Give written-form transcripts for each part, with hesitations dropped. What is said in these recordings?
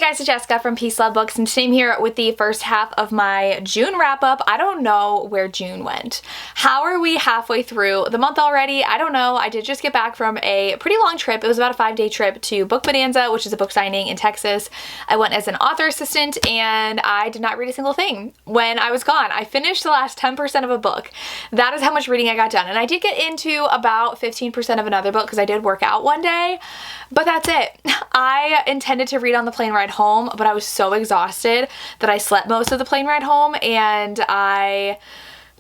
guys, it's Jessica from Peace Love Books, and today I'm here with the first half of my June wrap-up. I don't know where June went. How are we halfway through the month already? I don't know. I did just get back from a pretty long trip. It was about a 5-day trip to Book Bonanza, which is a book signing in Texas. I went as an author assistant, and I did not read a single thing when I was gone. I finished the last 10% of a book. That is how much reading I got done, and I did get into about 15% of another book because I did work out one day, but that's it. I intended to read on the plane ride home, but I was so exhausted that I slept most of the plane ride home, and I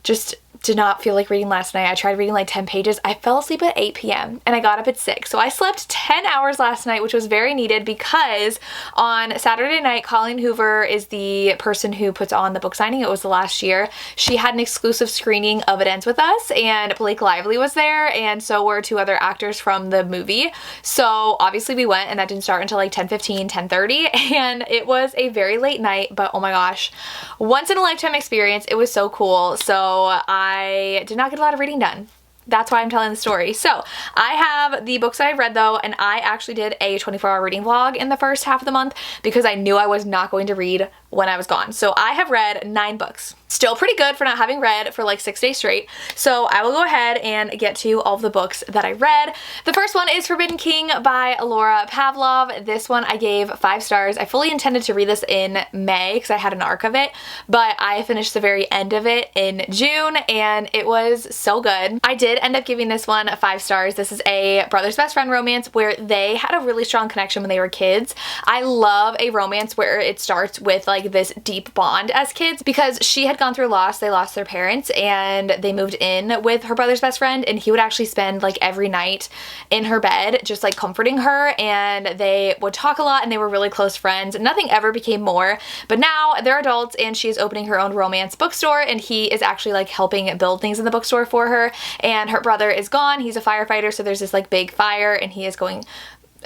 just did not feel like reading last night. I tried reading like 10 pages. I fell asleep at 8 p.m. and I got up at 6. So I slept 10 hours last night, which was very needed because on Saturday night, Colleen Hoover is the person who puts on the book signing. It was the last year. She had an exclusive screening of It Ends With Us, and Blake Lively was there, and so were 2 other actors from the movie. So obviously we went, and that didn't start until like 10:15, 10:30, and it was a very late night, but oh my gosh, once in a lifetime experience. It was so cool. So I did not get a lot of reading done. That's why I'm telling the story. So I have the books that I've read though, and I actually did a 24-hour reading vlog in the first half of the month because I knew I was not going to read when I was gone. So I have read 9 books. Still pretty good for not having read for like 6 days straight. So I will go ahead and get to all of the books that I read. The first one is Forbidden King by Laura Pavlov. This one I gave 5 stars. I fully intended to read this in May because I had an arc of it, but I finished the very end of it in June, and it was so good. I did end up giving this one 5 stars. This is a brother's best friend romance where they had a really strong connection when they were kids. I love a romance where it starts with like this deep bond as kids because she had gone through loss. They lost their parents and they moved in with her brother's best friend, and he would actually spend like every night in her bed just like comforting her, and they would talk a lot and they were really close friends. Nothing ever became more, but now they're adults and she's opening her own romance bookstore, and he is actually like helping build things in the bookstore for her, and her brother is gone. He's a firefighter, so there's this like big fire and he is going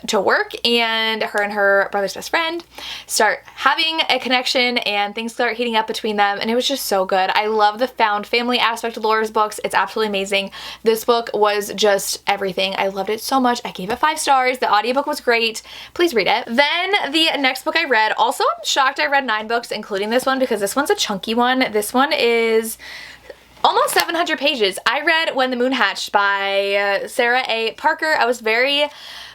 to work, and her brother's best friend start having a connection and things start heating up between them, and it was just so good. I love the found family aspect of Laura's books. It's absolutely amazing. This book was just everything. I loved it so much. I gave it 5 stars. The audiobook was great. Please read it. Then the next book I read, also I'm shocked I read 9 books including this one because this one's a chunky one. This one is almost 700 pages. I read When the Moon Hatched by Sarah A. Parker. I was very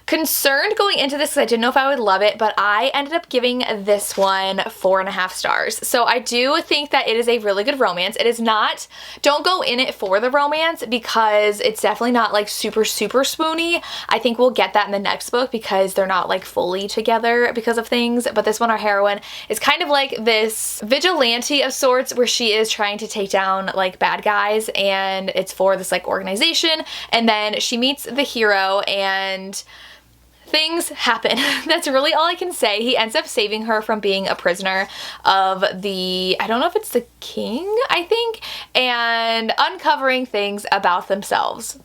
concerned going into this because I didn't know if I would love it, but I ended up giving this one 4.5 stars. So I do think that it is a really good romance. It is not, don't go in it for the romance because it's definitely not like super swoony. I think we'll get that in the next book because they're not like fully together because of things. But this one, our heroine is kind of like this vigilante of sorts where she is trying to take down like bad guys, and it's for this like organization, and then she meets the hero and things happen. That's really all I can say. He ends up saving her from being a prisoner of the, I don't know if it's the king, I think, and uncovering things about themselves.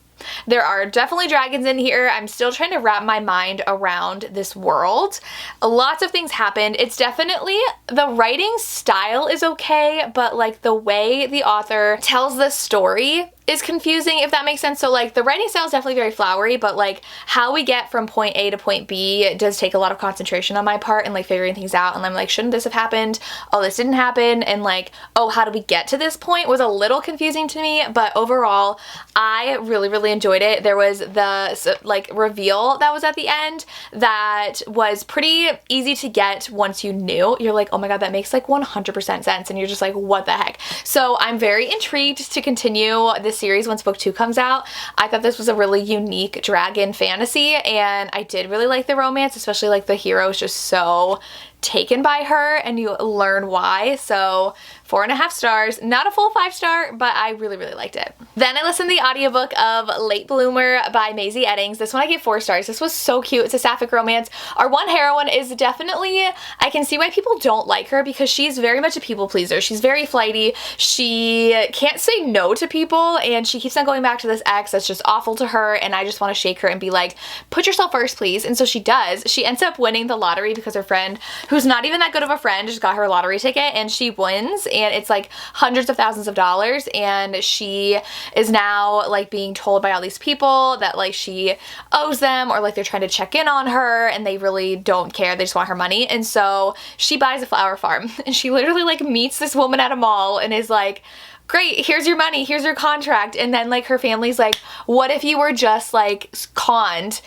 There are definitely dragons in here. I'm still trying to wrap my mind around this world. Lots of things happened. It's definitely, the writing style is okay, but like the way the author tells the story is confusing, if that makes sense. So like the writing style is definitely very flowery, but like how we get from point A to point B does take a lot of concentration on my part and like figuring things out, and I'm like, shouldn't this have happened? Oh, this didn't happen, and like, oh, how did we get to this point was a little confusing to me, but overall I really enjoyed it. There was the like reveal that was at the end that was pretty easy to get once you knew. You're like, oh my god, that makes like 100% sense, and you're just like, what the heck? So I'm very intrigued to continue this series once book 2 comes out. I thought this was a really unique dragon fantasy, and I did really like the romance, especially like the hero is just so taken by her and you learn why. So 4.5 stars, not a full 5 star, but I really liked it. Then I listened to the audiobook of Late Bloomer by Maisie Eddings. This one I gave 4 stars. This was so cute. It's a sapphic romance. Our one heroine is definitely, I can see why people don't like her because she's very much a people pleaser. She's very flighty. She can't say no to people, and she keeps on going back to this ex that's just awful to her, and I just want to shake her and be like, put yourself first, please. And so she does. She ends up winning the lottery because her friend who's not even that good of a friend, just got her a lottery ticket, and she wins, and it's like hundreds of thousands of dollars, and she is now like being told by all these people that like she owes them, or like they're trying to check in on her and they really don't care, they just want her money. And so she buys a flower farm, and she literally like meets this woman at a mall and is like, great, here's your money, here's your contract. And then like her family's like, what if you were just like conned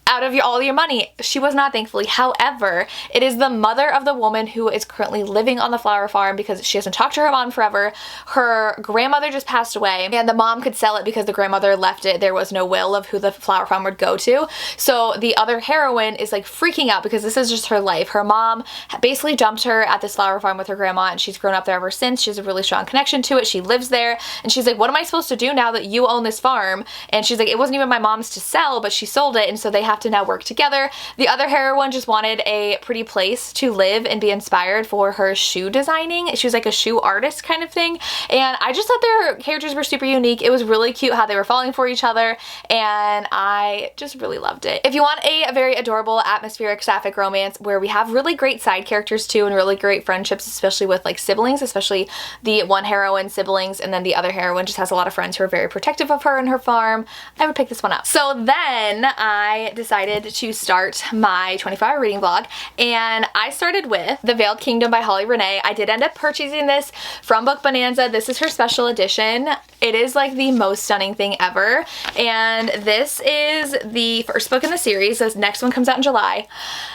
out of all your money? She was not, thankfully. However, it is the mother of the woman who is currently living on the flower farm because she hasn't talked to her mom forever. Her grandmother just passed away, and the mom could sell it because the grandmother left it. There was no will of who the flower farm would go to. So the other heroine is like freaking out because this is just her life. Her mom basically dumped her at this flower farm with her grandma, and she's grown up there ever since. She has a really strong connection to it. She lives there, and she's like, what am I supposed to do now that you own this farm? And she's like, it wasn't even my mom's to sell, but she sold it, and so they have to now work together. The other heroine just wanted a pretty place to live and be inspired for her shoe designing. She was like a shoe artist kind of thing, and I just thought their characters were super unique. It was really cute how they were falling for each other, and I just really loved it. If you want a very adorable, atmospheric, sapphic romance where we have really great side characters too and really great friendships, especially with like siblings, especially the one heroine siblings, and then the other heroine just has a lot of friends who are very protective of her and her farm, I would pick this one up. So then I decided to start my 24-hour reading vlog, and I started with The Veiled Kingdom by Holly Renee. I did end up purchasing this from Book Bonanza. This is her special edition. It is like the most stunning thing ever, and this is the first book in the series. This next one comes out in July.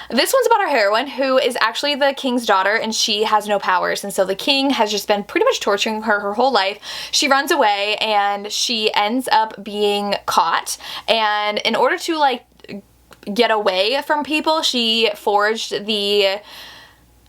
This one's about our heroine who is actually the king's daughter, and she has no powers, and so the king has just been pretty much torturing her her whole life. She runs away and she ends up being caught, and in order to like get away from people, she forged the,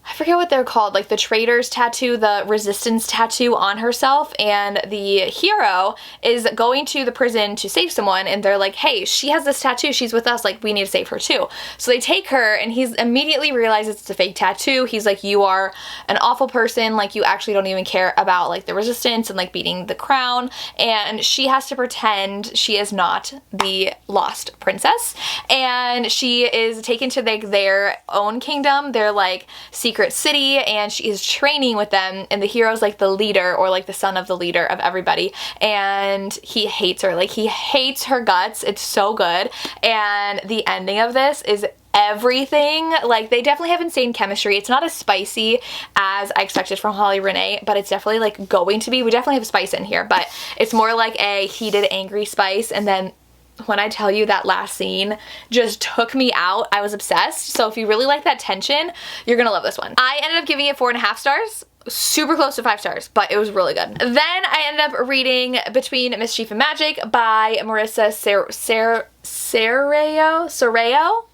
I forget what they're called, like the traitor's tattoo, the resistance tattoo on herself, and the hero is going to the prison to save someone, and they're like, hey, she has this tattoo, she's with us, like we need to save her too. So they take her, and he's immediately realizes it's a fake tattoo. He's like, you are an awful person, like you actually don't even care about like the resistance and like beating the crown, and she has to pretend she is not the lost princess, and she is taken to their own kingdom, their like secret city, and she is training with them, and the hero's like the leader, or like the son of the leader of everybody, and he hates her, like he hates her guts. It's so good, and the ending of this is everything. Like they definitely have insane chemistry. It's not as spicy as I expected from Holly Renee, but it's definitely like going to be. We definitely have spice in here, but it's more like a heated, angry spice. And then when I tell you that last scene just took me out, I was obsessed. So if you really like that tension, you're gonna love this one. I ended up giving it 4.5 stars. Super close to 5 stars, but it was really good. Then I ended up reading Between Mischief and Magic by Marissa Sorreo.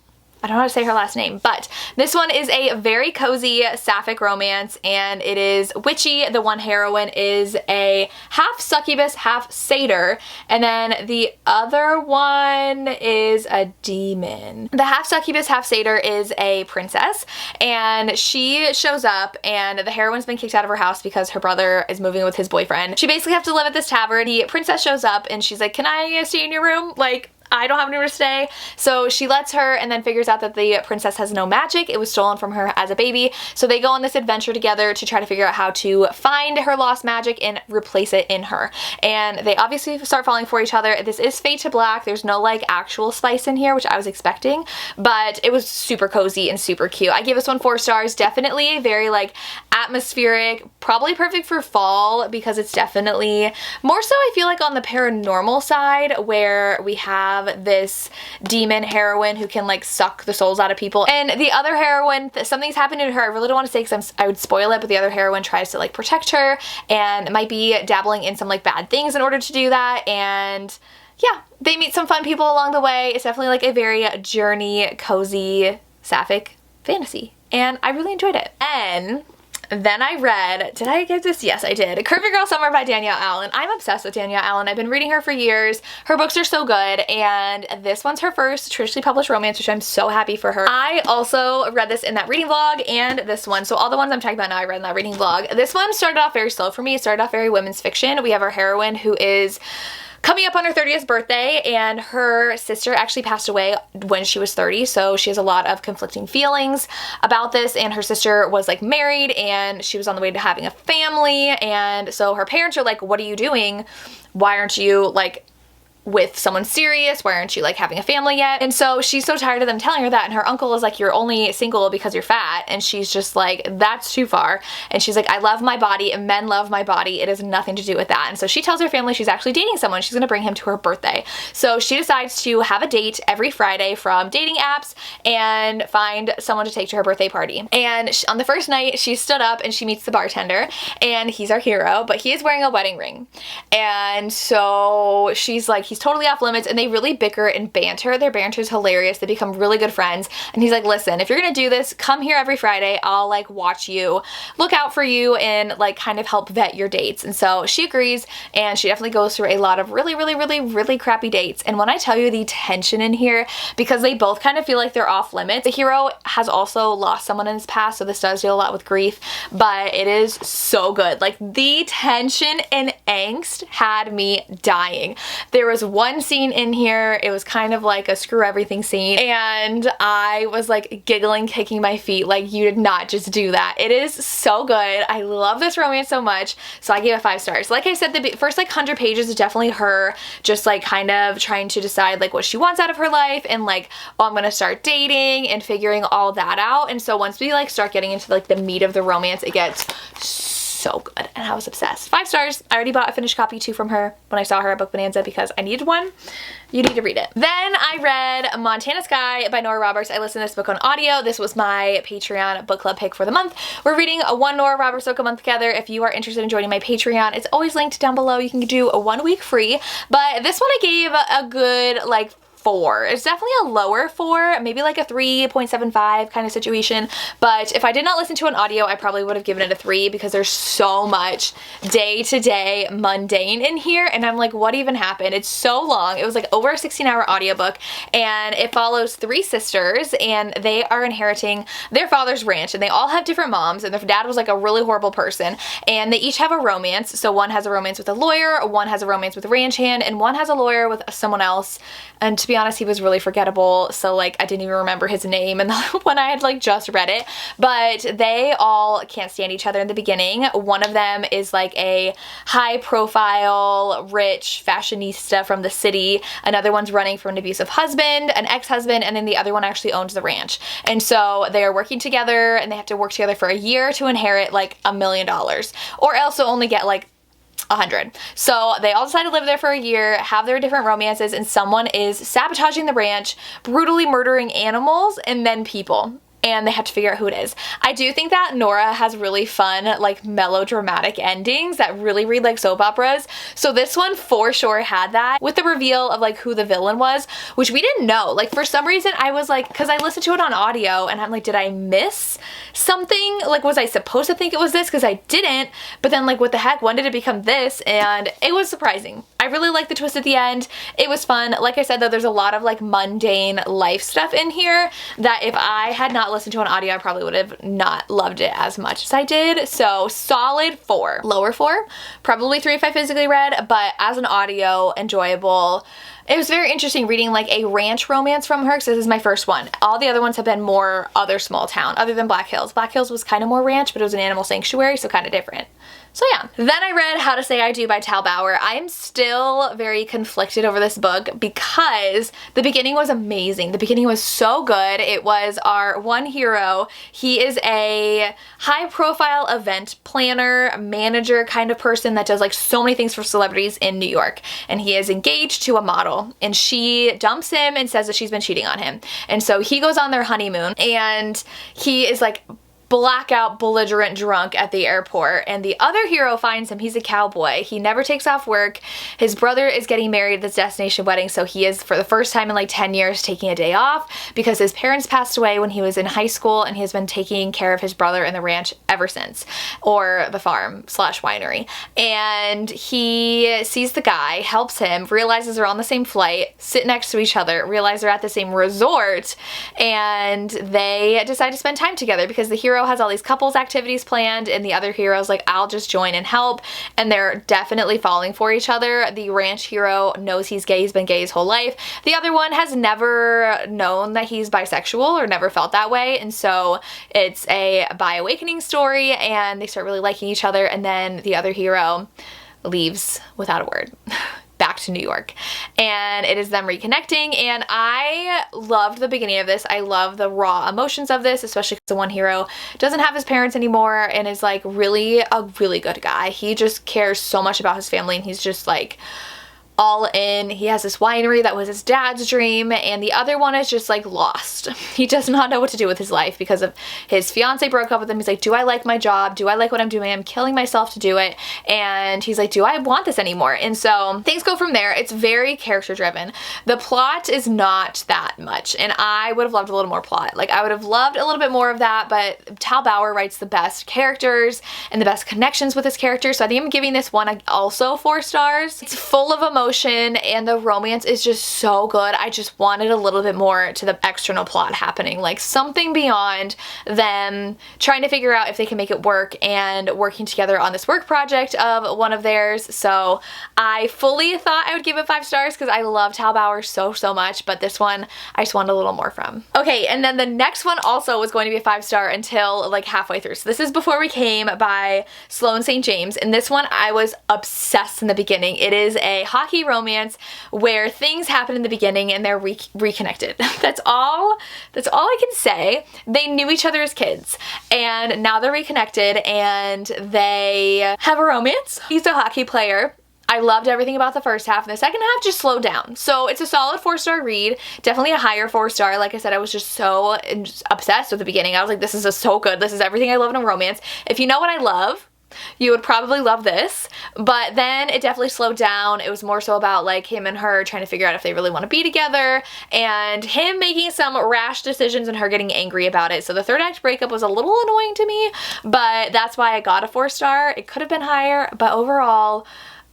I don't know how to say her last name, but this one is a very cozy sapphic romance, and it is Witchy. The one heroine is a half succubus, half satyr, and then the other one is a demon. The half succubus, half satyr is a princess, and she shows up, and the heroine's been kicked out of her house because her brother is moving with his boyfriend. She basically has to live at this tavern. The princess shows up, and she's like, can I stay in your room? Like, I don't have anywhere to stay. So she lets her, and then figures out that the princess has no magic. It was stolen from her as a baby. So they go on this adventure together to try to figure out how to find her lost magic and replace it in her. And they obviously start falling for each other. This is fade to black. There's no like actual spice in here, which I was expecting, but it was super cozy and super cute. I gave this one 4 stars. Definitely very like atmospheric, probably perfect for fall because it's definitely more so I feel like on the paranormal side, where we have this demon heroine who can like suck the souls out of people, and the other heroine, something's happening to her. I really don't want to say because I would spoil it, but the other heroine tries to like protect her and might be dabbling in some like bad things in order to do that, and yeah, they meet some fun people along the way. It's definitely like a very journey, cozy, sapphic fantasy, and I really enjoyed it. And then I read, did I get this? Yes, I did. Curvy Girl Summer by Danielle Allen. I'm obsessed with Danielle Allen. I've been reading her for years. Her books are so good, and this one's her first traditionally published romance, which I'm so happy for her. I also read this in that reading vlog and this one. So all the ones I'm talking about now I read in that reading vlog. This one started off very slow for me. It started off very women's fiction. We have our heroine who is coming up on her 30th birthday, and her sister actually passed away when she was 30, so she has a lot of conflicting feelings about this. And her sister was like married and she was on the way to having a family, and so her parents are like, what are you doing? Why aren't you like with someone serious? Why aren't you like having a family yet? And so she's so tired of them telling her that, and her uncle is like, you're only single because you're fat. And she's just like, that's too far. And she's like, I love my body and men love my body. It has nothing to do with that. And so she tells her family she's actually dating someone. She's gonna bring him to her birthday. So she decides to have a date every Friday from dating apps and find someone to take to her birthday party. And on the first night, she stood up and she meets the bartender, and he's our hero, but he is wearing a wedding ring. And so she's like, he's totally off limits, and they really bicker and banter. Their banter is hilarious. They become really good friends, and he's like, listen, if you're gonna do this, come here every Friday. I'll like watch you, look out for you, and like kind of help vet your dates. And so she agrees, and she definitely goes through a lot of really crappy dates. And when I tell you the tension in here, because they both kind of feel like they're off limits. The hero has also lost someone in his past, so this does deal a lot with grief, but it is so good. Like, the tension and angst had me dying. There was one scene in here, it was kind of like a screw everything scene, and I was like giggling, kicking my feet, like, you did not just do that. It is so good. I love this romance so much, so I gave it 5 stars. Like I said, the first like 100 pages is definitely her just like kind of trying to decide like what she wants out of her life, and like, oh, I'm gonna start dating and figuring all that out. And so once we like start getting into like the meat of the romance, it gets so good, and I was obsessed. 5 stars. I already bought a finished copy too from her when I saw her at Book Bonanza because I needed one. You need to read it. Then I read Montana Sky by Nora Roberts. I listened to this book on audio. This was my Patreon book club pick for the month. We're reading a one Nora Roberts book a month together. If you are interested in joining my Patreon, it's always linked down below. You can do a 1 week free, but this one I gave a good like 4. It's definitely a lower 4, maybe like a 3.75 kind of situation. But if I did not listen to an audio, I probably would have given it a 3 because there's so much day-to-day mundane in here. And I'm like, what even happened? It's so long. It was like over a 16-hour audiobook, and it follows 3 sisters, and they are inheriting their father's ranch, and they all have different moms, and their dad was like a really horrible person, and they each have a romance. So one has a romance with a lawyer, one has a romance with a ranch hand, and one has a lawyer with someone else. And to be honest, he was really forgettable, so like I didn't even remember his name and when I had like just read it. But they all can't stand each other in the beginning. One of them is like a high profile rich fashionista from the city, another one's running from an abusive husband, an ex-husband, and then the other one actually owns the ranch. And so they are working together, and they have to work together for a year to inherit like $1 million, or else they'll only get like 100. So they all decide to live there for a year, have their different romances, and someone is sabotaging the ranch, brutally murdering animals and then people. And they have to figure out who it is. I do think that Nora has really fun, like melodramatic endings that really read like soap operas. So this one for sure had that, with the reveal of like who the villain was, which we didn't know. Like for some reason I was like, because I listened to it on audio and I'm like, did I miss something? Like, was I supposed to think it was this? Because I didn't. But then like, what the heck? When did it become this? And it was surprising. I really liked the twist at the end. It was fun. Like I said though, there's a lot of like mundane life stuff in here that if I had not listened to an audio, I probably would have not loved it as much as I did. So solid 4. Lower 4, probably 3 if I physically read, but as an audio, enjoyable. It was very interesting reading like a ranch romance from her, because this is my first one. All the other ones have been more other small town, other than Black Hills. Black Hills was kind of more ranch, but it was an animal sanctuary, so kind of different. So yeah. Then I read How to Say I Do by Tal Bauer. I am still very conflicted over this book because the beginning was amazing. The beginning was so good. It was our one hero. He is a high profile event planner, manager kind of person that does like so many things for celebrities in New York. And he is engaged to a model, and she dumps him and says that she's been cheating on him. And so he goes on their honeymoon, and he is like blackout, belligerent drunk at the airport, and the other hero finds him. He's a cowboy. He never takes off work. His brother is getting married at this destination wedding, so he is for the first time in like 10 years taking a day off because his parents passed away when he was in high school, and he has been taking care of his brother in the ranch ever since, or the farm / winery. And he sees the guy, helps him, realizes they're on the same flight, sit next to each other, realize they're at the same resort, and they decide to spend time together because the hero hero has all these couples activities planned and the other hero's like, I'll just join and help, and they're definitely falling for each other. The ranch hero knows he's gay, he's been gay his whole life. The other one has never known that he's bisexual or never felt that way, and so it's a bi awakening story, and they start really liking each other, and then the other hero leaves without a word back to New York, and it is them reconnecting. And I loved the beginning of this. I love the raw emotions of this, especially because the one hero doesn't have his parents anymore and is like really a really good guy. He just cares so much about his family, and he's just like all in. He has this winery that was his dad's dream, and the other one is just like lost. He does not know what to do with his life because of his fiance broke up with him. He's like, do I like my job? Do I like what I'm doing? I'm killing myself to do it. And he's like, do I want this anymore? And so things go from there. It's very character driven. The plot is not that much, and I would have loved a little more plot. Like, I would have loved a little bit more of that, but Tal Bauer writes the best characters and the best connections with his characters, so I think I'm giving this one also 4 stars. It's full of emotion, and the romance is just so good. I just wanted a little bit more to the external plot happening, like something beyond them trying to figure out if they can make it work and working together on this work project of one of theirs. So I fully thought I would give it 5 stars because I love Tal Bauer so much, but this one I just wanted a little more from. Okay, and then the next one also was going to be a 5-star until like halfway through. So this is Before We Came by Sloane St. James, and this one I was obsessed in the beginning. It is a hockey romance where things happen in the beginning and they're reconnected. That's all I can say. They knew each other as kids, and now they're reconnected and they have a romance. He's a hockey player. I loved everything about the first half, and the second half just slowed down. So it's a solid 4-star read, definitely a higher 4-star. Like I said, I was just so obsessed with the beginning. I was like, this is just so good. This is everything I love in a romance. If you know what I love, you would probably love this. But then it definitely slowed down. It was more so about like him and her trying to figure out if they really want to be together, and him making some rash decisions and her getting angry about it. So the third act breakup was a little annoying to me, but that's why I got a 4-star. It could have been higher, but overall,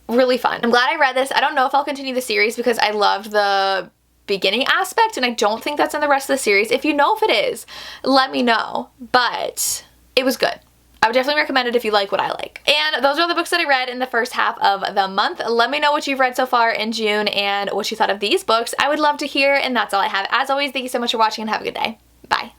really fun. I'm glad I read this. I don't know if I'll continue the series because I loved the beginning aspect, and I don't think that's in the rest of the series. If you know if it is, let me know, but it was good. I would definitely recommend it if you like what I like. And those are the books that I read in the first half of the month. Let me know what you've read so far in June and what you thought of these books. I would love to hear, and that's all I have. As always, thank you so much for watching and have a good day. Bye.